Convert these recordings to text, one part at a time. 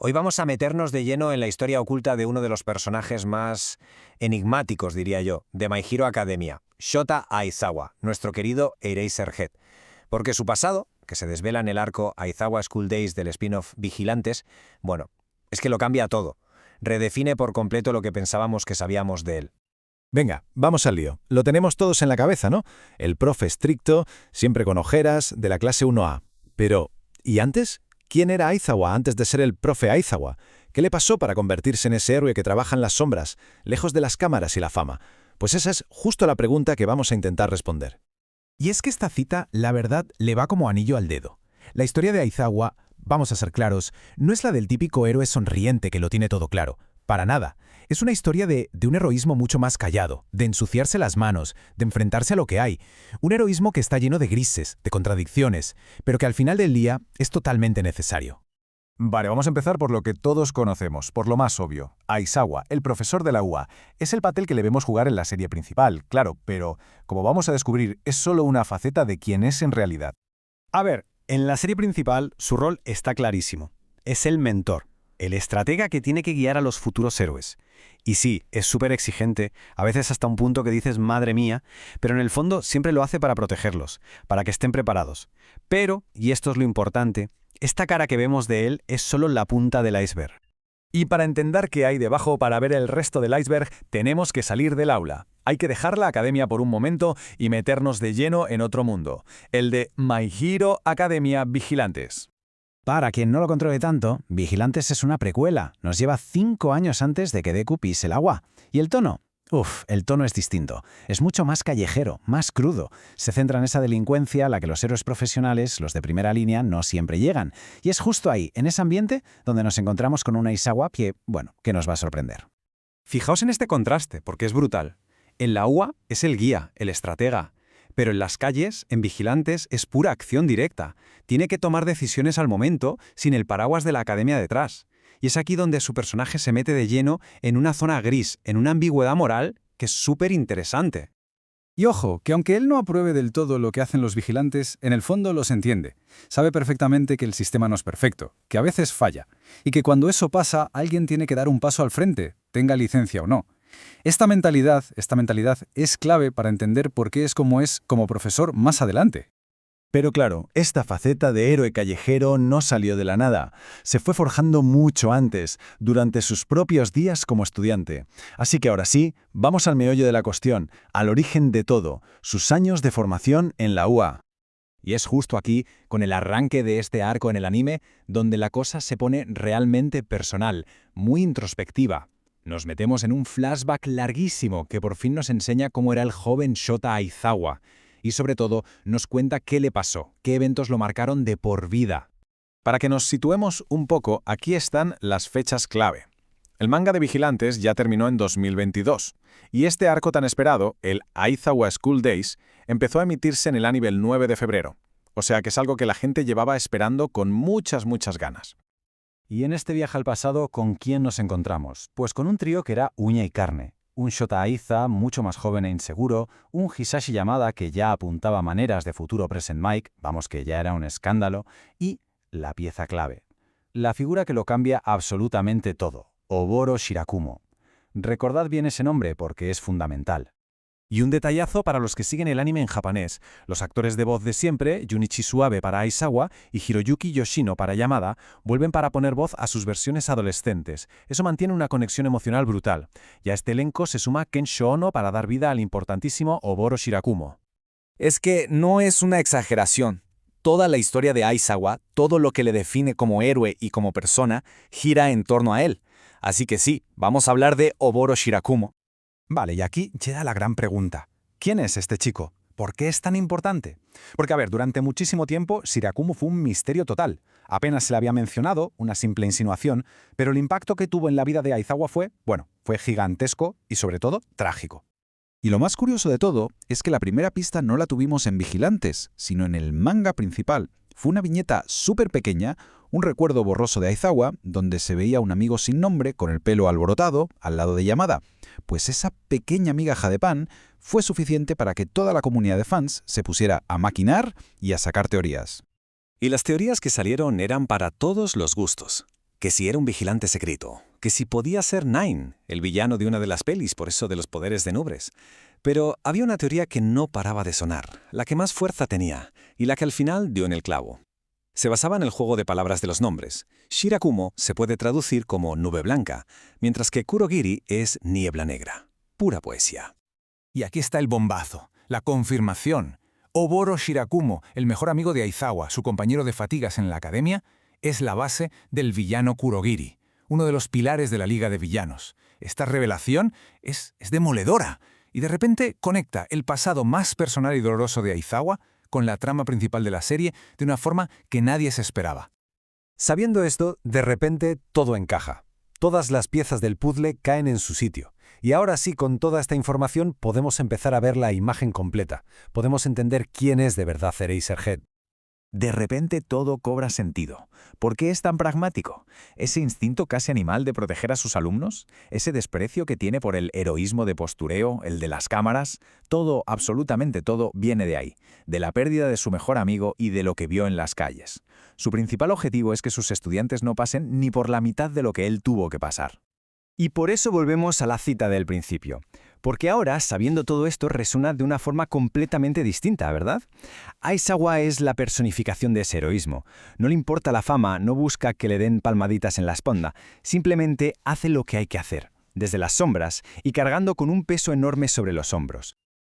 Hoy vamos a meternos de lleno en la historia oculta de uno de los personajes más enigmáticos, diría yo, de My Hero Academia, Shota Aizawa, nuestro querido Eraserhead. Porque su pasado, que se desvela en el arco Aizawa School Days del spin-off Vigilantes, bueno, es que lo cambia todo. Redefine por completo lo que pensábamos que sabíamos de él. Venga, vamos al lío. Lo tenemos todos en la cabeza, ¿no? El profe estricto, siempre con ojeras, de la clase 1A. Pero, ¿y antes? ¿Quién era Aizawa antes de ser el profe Aizawa? ¿Qué le pasó para convertirse en ese héroe que trabaja en las sombras, lejos de las cámaras y la fama? Pues esa es justo la pregunta que vamos a intentar responder. Y es que esta cita, la verdad, le va como anillo al dedo. La historia de Aizawa, vamos a ser claros, no es la del típico héroe sonriente que lo tiene todo claro. Para nada. Es una historia de un heroísmo mucho más callado, de ensuciarse las manos, de enfrentarse a lo que hay. Un heroísmo que está lleno de grises, de contradicciones, pero que al final del día es totalmente necesario. Vale, vamos a empezar por lo que todos conocemos, por lo más obvio. Aizawa, el profesor de la UA, es el papel que le vemos jugar en la serie principal, claro, pero, como vamos a descubrir, es solo una faceta de quién es en realidad. A ver, en la serie principal su rol está clarísimo. Es el mentor, el estratega que tiene que guiar a los futuros héroes. Y sí, es súper exigente, a veces hasta un punto que dices «madre mía», pero en el fondo siempre lo hace para protegerlos, para que estén preparados. Pero, y esto es lo importante, esta cara que vemos de él es solo la punta del iceberg. Y para entender qué hay debajo, para ver el resto del iceberg, tenemos que salir del aula. Hay que dejar la academia por un momento y meternos de lleno en otro mundo, el de My Hero Academia Vigilantes. Para quien no lo controle tanto, Vigilantes es una precuela. Nos lleva 5 años antes de que Deku pise el agua. ¿Y el tono? El tono es distinto. Es mucho más callejero, más crudo. Se centra en esa delincuencia a la que los héroes profesionales, los de primera línea, no siempre llegan. Y es justo ahí, en ese ambiente, donde nos encontramos con una Aizawa que nos va a sorprender. Fijaos en este contraste, porque es brutal. En la UA es el guía, el estratega. Pero en las calles, en Vigilantes, es pura acción directa. Tiene que tomar decisiones al momento, sin el paraguas de la academia detrás. Y es aquí donde su personaje se mete de lleno en una zona gris, en una ambigüedad moral que es súper interesante. Y ojo, que aunque él no apruebe del todo lo que hacen los vigilantes, en el fondo los entiende. Sabe perfectamente que el sistema no es perfecto, que a veces falla, y que cuando eso pasa, alguien tiene que dar un paso al frente, tenga licencia o no. Esta mentalidad es clave para entender por qué es como profesor más adelante. Pero claro, esta faceta de héroe callejero no salió de la nada. Se fue forjando mucho antes, durante sus propios días como estudiante. Así que ahora sí, vamos al meollo de la cuestión, al origen de todo, sus años de formación en la UA. Y es justo aquí, con el arranque de este arco en el anime, donde la cosa se pone realmente personal, muy introspectiva. Nos metemos en un flashback larguísimo que por fin nos enseña cómo era el joven Shota Aizawa. Y sobre todo, nos cuenta qué le pasó, qué eventos lo marcaron de por vida. Para que nos situemos un poco, aquí están las fechas clave. El manga de Vigilantes ya terminó en 2022, y este arco tan esperado, el Aizawa School Days, empezó a emitirse en el anime el 9 de febrero. O sea que es algo que la gente llevaba esperando con muchas ganas. Y en este viaje al pasado, ¿con quién nos encontramos? Pues con un trío que era uña y carne. Un Shota Aiza, mucho más joven e inseguro, un Hisashi Yamada que ya apuntaba maneras de futuro Present Mic, vamos que ya era un escándalo, y la pieza clave. La figura que lo cambia absolutamente todo, Oboro Shirakumo. Recordad bien ese nombre porque es fundamental. Y un detallazo para los que siguen el anime en japonés. Los actores de voz de siempre, Junichi Suabe para Aizawa y Hiroyuki Yoshino para Yamada, vuelven para poner voz a sus versiones adolescentes. Eso mantiene una conexión emocional brutal. Y a este elenco se suma Kensho Ono para dar vida al importantísimo Oboro Shirakumo. Es que no es una exageración. Toda la historia de Aizawa, todo lo que le define como héroe y como persona, gira en torno a él. Así que sí, vamos a hablar de Oboro Shirakumo. Vale, y aquí llega la gran pregunta. ¿Quién es este chico? ¿Por qué es tan importante? Porque, a ver, durante muchísimo tiempo, Shirakumo fue un misterio total. Apenas se le había mencionado, una simple insinuación, pero el impacto que tuvo en la vida de Aizawa fue gigantesco y, sobre todo, trágico. Y lo más curioso de todo es que la primera pista no la tuvimos en Vigilantes, sino en el manga principal. Fue una viñeta súper pequeña, un recuerdo borroso de Aizawa, donde se veía un amigo sin nombre, con el pelo alborotado, al lado de Yamada. Pues esa pequeña migaja de pan fue suficiente para que toda la comunidad de fans se pusiera a maquinar y a sacar teorías. Y las teorías que salieron eran para todos los gustos. que si era un vigilante secreto, que si podía ser Nine, el villano de una de las pelis, por eso de los poderes de nubes. Pero había una teoría que no paraba de sonar, la que más fuerza tenía, y la que al final dio en el clavo. Se basaba en el juego de palabras de los nombres. Shirakumo se puede traducir como nube blanca, mientras que Kurogiri es niebla negra. Pura poesía. Y aquí está el bombazo, la confirmación. Oboro Shirakumo, el mejor amigo de Aizawa, su compañero de fatigas en la academia, es la base del villano Kurogiri, uno de los pilares de la Liga de Villanos. Esta revelación es demoledora y de repente conecta el pasado más personal y doloroso de Aizawa con la trama principal de la serie de una forma que nadie se esperaba. Sabiendo esto, de repente todo encaja. Todas las piezas del puzzle caen en su sitio. Y ahora sí, con toda esta información, podemos empezar a ver la imagen completa. Podemos entender quién es de verdad Eraserhead. De repente todo cobra sentido. ¿Por qué es tan pragmático? ¿Ese instinto casi animal de proteger a sus alumnos? ¿Ese desprecio que tiene por el heroísmo de postureo, el de las cámaras? Todo, absolutamente todo, viene de ahí, de la pérdida de su mejor amigo y de lo que vio en las calles. Su principal objetivo es que sus estudiantes no pasen ni por la mitad de lo que él tuvo que pasar. Y por eso volvemos a la cita del principio. Porque ahora, sabiendo todo esto, resuena de una forma completamente distinta, ¿verdad? Aizawa es la personificación de ese heroísmo. No le importa la fama, no busca que le den palmaditas en la espalda. Simplemente hace lo que hay que hacer, desde las sombras y cargando con un peso enorme sobre los hombros.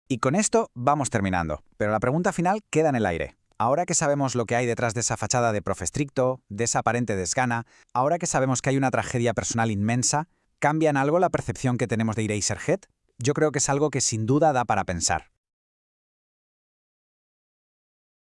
Y con esto vamos terminando. Pero la pregunta final queda en el aire. Ahora que sabemos lo que hay detrás de esa fachada de profe estricto, de esa aparente desgana, ahora que sabemos que hay una tragedia personal inmensa, ¿cambia en algo la percepción que tenemos de Eraserhead? Yo creo que es algo que sin duda da para pensar.